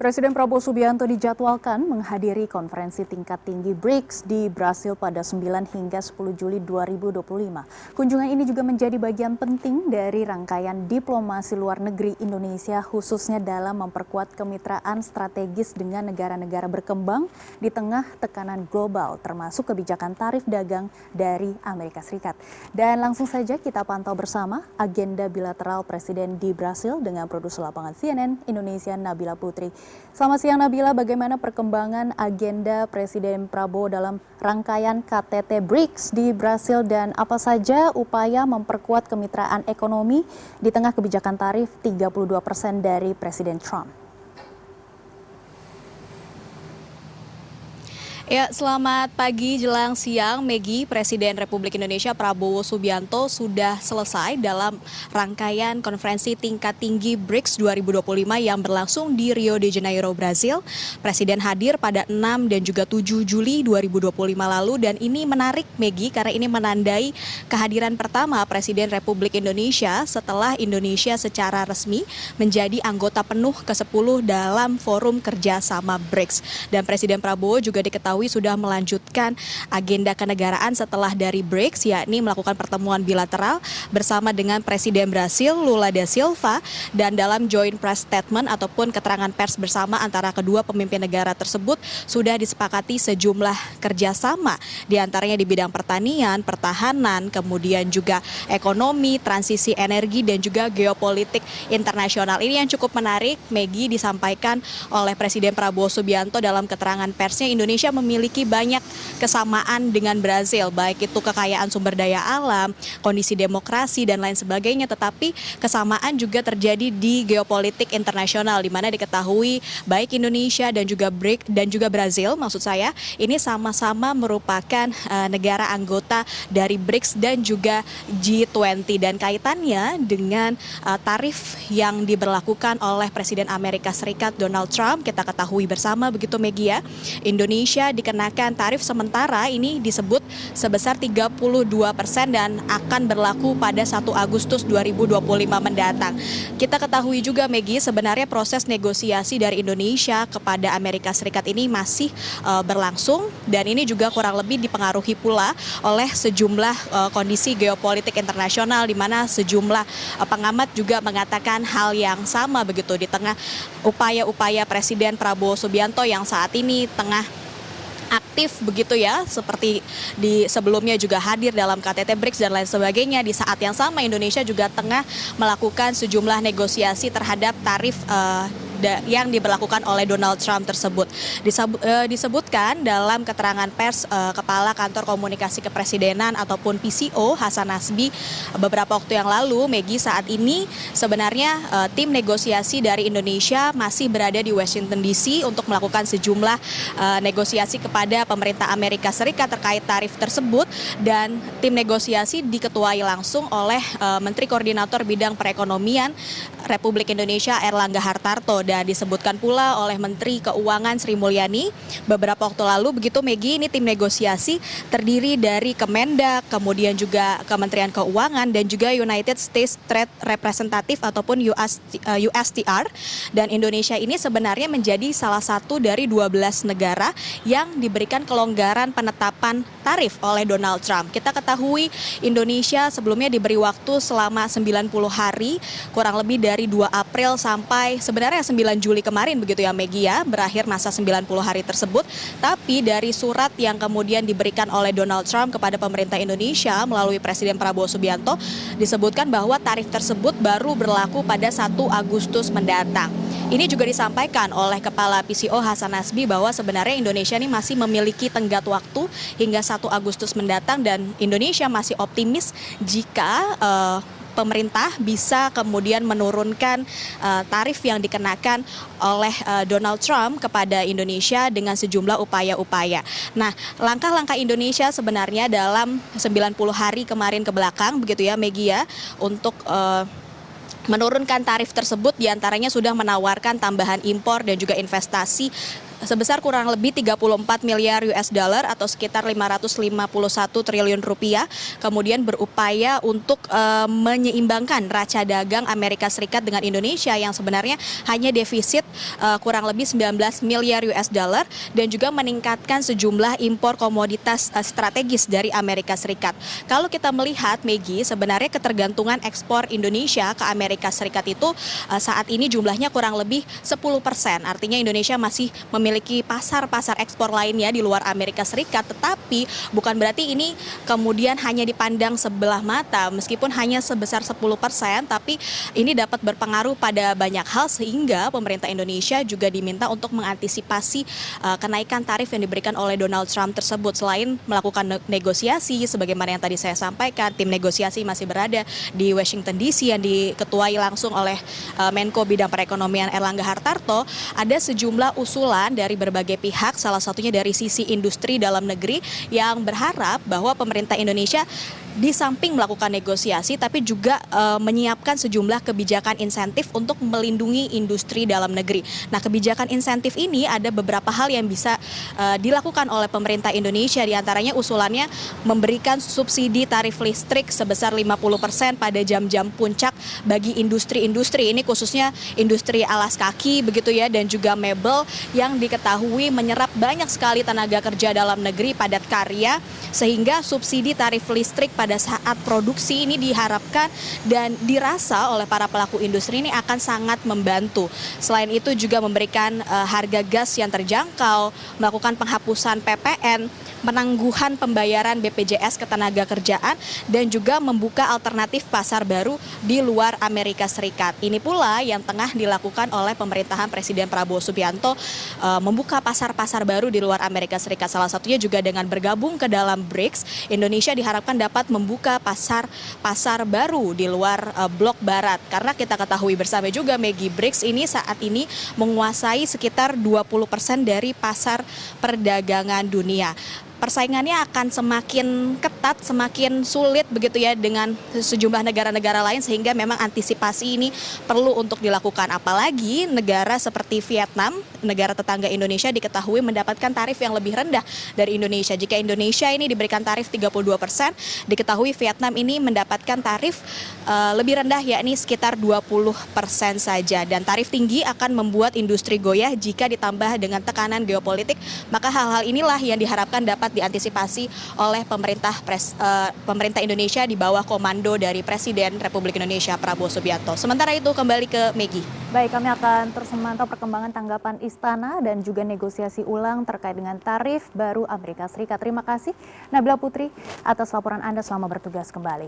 Presiden Prabowo Subianto dijadwalkan menghadiri konferensi tingkat tinggi BRICS di Brasil pada 9 hingga 10 Juli 2025. Kunjungan ini juga menjadi bagian penting dari rangkaian diplomasi luar negeri Indonesia khususnya dalam memperkuat kemitraan strategis dengan negara-negara berkembang di tengah tekanan global termasuk kebijakan tarif dagang dari Amerika Serikat. Dan langsung saja kita pantau bersama agenda bilateral Presiden di Brasil dengan produser lapangan CNN Indonesia Nabila Putri. Selamat siang Nabila, bagaimana perkembangan agenda Presiden Prabowo dalam rangkaian KTT BRICS di Brasil dan apa saja upaya memperkuat kemitraan ekonomi di tengah kebijakan tarif 32% dari Presiden Trump? Ya, selamat pagi jelang siang, Megi. Presiden Republik Indonesia Prabowo Subianto sudah selesai dalam rangkaian konferensi tingkat tinggi BRICS 2025 yang berlangsung di Rio de Janeiro, Brasil. Presiden hadir pada 6 dan juga 7 Juli 2025 lalu dan ini menarik, Megi, karena ini menandai kehadiran pertama Presiden Republik Indonesia setelah Indonesia secara resmi menjadi anggota penuh ke-10 dalam forum kerjasama BRICS. Dan Presiden Prabowo juga diketahui sudah melanjutkan agenda kenegaraan setelah dari BRICS, yakni melakukan pertemuan bilateral bersama dengan Presiden Brasil Lula da Silva, dan dalam joint press statement ataupun keterangan pers bersama antara kedua pemimpin negara tersebut sudah disepakati sejumlah kerjasama diantaranya di bidang pertanian, pertahanan, kemudian juga ekonomi, transisi energi dan juga geopolitik internasional. Ini yang cukup menarik, Megi, disampaikan oleh Presiden Prabowo Subianto dalam keterangan persnya. Indonesia memiliki banyak kesamaan dengan Brasil, baik itu kekayaan sumber daya alam, kondisi demokrasi dan lain sebagainya, tetapi kesamaan juga terjadi di geopolitik internasional di mana diketahui baik Indonesia dan juga Brasil, maksud saya, ini sama-sama merupakan negara anggota dari BRICS dan juga G20, dan kaitannya dengan tarif yang diberlakukan oleh Presiden Amerika Serikat Donald Trump. Kita ketahui bersama begitu, Megia, Indonesia dikenakan tarif sementara ini disebut sebesar 32% dan akan berlaku pada 1 Agustus 2025 mendatang. Kita ketahui juga, Megi, sebenarnya proses negosiasi dari Indonesia kepada Amerika Serikat ini masih berlangsung dan ini juga kurang lebih dipengaruhi pula oleh sejumlah kondisi geopolitik internasional di mana sejumlah pengamat juga mengatakan hal yang sama begitu di tengah upaya-upaya Presiden Prabowo Subianto yang saat ini tengah aktif begitu ya, seperti di sebelumnya juga hadir dalam KTT BRICS dan lain sebagainya. Di saat yang sama Indonesia juga tengah melakukan sejumlah negosiasi terhadap tarif yang diberlakukan oleh Donald Trump tersebut. Disebutkan dalam keterangan pers Kepala Kantor Komunikasi Kepresidenan ataupun PCO Hasan Nasbi beberapa waktu yang lalu, Megi, saat ini sebenarnya tim negosiasi dari Indonesia masih berada di Washington DC untuk melakukan sejumlah negosiasi kepada pemerintah Amerika Serikat terkait tarif tersebut, dan tim negosiasi diketuai langsung oleh Menteri Koordinator Bidang Perekonomian Republik Indonesia Erlangga Hartarto, dan disebutkan pula oleh Menteri Keuangan Sri Mulyani beberapa waktu lalu begitu, Megi. Ini tim negosiasi terdiri dari Kemendak, kemudian juga Kementerian Keuangan dan juga United States Trade Representative ataupun USTR, dan Indonesia ini sebenarnya menjadi salah satu dari 12 negara yang diberikan kelonggaran penetapan tarif oleh Donald Trump. Kita ketahui Indonesia sebelumnya diberi waktu selama 90 hari, kurang lebih dari 2 April sampai sebenarnya 9 Juli kemarin begitu ya, Megi, ya, berakhir masa 90 hari tersebut. Tapi dari surat yang kemudian diberikan oleh Donald Trump kepada pemerintah Indonesia melalui Presiden Prabowo Subianto disebutkan bahwa tarif tersebut baru berlaku pada 1 Agustus mendatang. Ini juga disampaikan oleh Kepala PCO Hasan Nasbi bahwa sebenarnya Indonesia ini masih memiliki tenggat waktu hingga 1 Agustus mendatang dan Indonesia masih optimis jika pemerintah bisa kemudian menurunkan tarif yang dikenakan oleh Donald Trump kepada Indonesia dengan sejumlah upaya-upaya. Nah, langkah-langkah Indonesia sebenarnya dalam 90 hari kemarin ke belakang begitu ya, Megi, ya, untuk menurunkan tarif tersebut diantaranya sudah menawarkan tambahan impor dan juga investasi sebesar kurang lebih 34 miliar US dollar atau sekitar 551 triliun rupiah, kemudian berupaya untuk menyeimbangkan raca dagang Amerika Serikat dengan Indonesia yang sebenarnya hanya defisit kurang lebih 19 miliar US dollar dan juga meningkatkan sejumlah impor komoditas strategis dari Amerika Serikat. Kalau kita melihat, Maggie, sebenarnya ketergantungan ekspor Indonesia ke Amerika Serikat itu saat ini jumlahnya kurang lebih 10%. Artinya Indonesia masih memiliki pasar-pasar ekspor lainnya di luar Amerika Serikat, tetapi bukan berarti ini kemudian hanya dipandang sebelah mata. Meskipun hanya sebesar 10%, tapi ini dapat berpengaruh pada banyak hal sehingga pemerintah Indonesia juga diminta untuk mengantisipasi kenaikan tarif yang diberikan oleh Donald Trump tersebut. Selain melakukan negosiasi, sebagaimana yang tadi saya sampaikan, tim negosiasi masih berada di Washington DC yang diketuai langsung oleh Menko Bidang Perekonomian Erlangga Hartarto. Ada sejumlah usulan dari berbagai pihak, salah satunya dari sisi industri dalam negeri yang berharap bahwa pemerintah Indonesia di samping melakukan negosiasi tapi juga menyiapkan sejumlah kebijakan insentif untuk melindungi industri dalam negeri. Nah, kebijakan insentif ini ada beberapa hal yang bisa dilakukan oleh pemerintah Indonesia, diantaranya usulannya memberikan subsidi tarif listrik sebesar 50% pada jam-jam puncak bagi industri-industri ini, khususnya industri alas kaki begitu ya, dan juga mebel yang diketahui menyerap banyak sekali tenaga kerja dalam negeri, padat karya, sehingga subsidi tarif listrik pada saat produksi ini diharapkan dan dirasa oleh para pelaku industri ini akan sangat membantu. Selain itu juga memberikan harga gas yang terjangkau, melakukan penghapusan PPN, penangguhan pembayaran BPJS Ketenagakerjaan, dan juga membuka alternatif pasar baru di luar Amerika Serikat. Ini pula yang tengah dilakukan oleh pemerintahan Presiden Prabowo Subianto, membuka pasar-pasar baru di luar Amerika Serikat. Salah satunya juga dengan bergabung ke dalam BRICS, Indonesia diharapkan dapat membuka pasar baru di luar blok barat. Karena kita ketahui bersama juga, Maggie, BRICS ini saat ini menguasai sekitar 20% dari pasar perdagangan dunia. Persaingannya akan semakin ketat, semakin sulit begitu ya dengan sejumlah negara-negara lain, sehingga memang antisipasi ini perlu untuk dilakukan. Apalagi negara seperti Vietnam, negara tetangga Indonesia, diketahui mendapatkan tarif yang lebih rendah dari Indonesia. Jika Indonesia ini diberikan tarif 32%, diketahui Vietnam ini mendapatkan tarif lebih rendah, yakni sekitar 20% saja. Dan tarif tinggi akan membuat industri goyah jika ditambah dengan tekanan geopolitik. Maka hal-hal inilah yang diharapkan dapat diantisipasi oleh pemerintah Indonesia di bawah komando dari Presiden Republik Indonesia Prabowo Subianto. Sementara itu kembali ke Maggie. Baik, kami akan terus memantau perkembangan tanggapan Istana dan juga negosiasi ulang terkait dengan tarif baru Amerika Serikat. Terima kasih Nabila Putri atas laporan Anda, selamat bertugas kembali.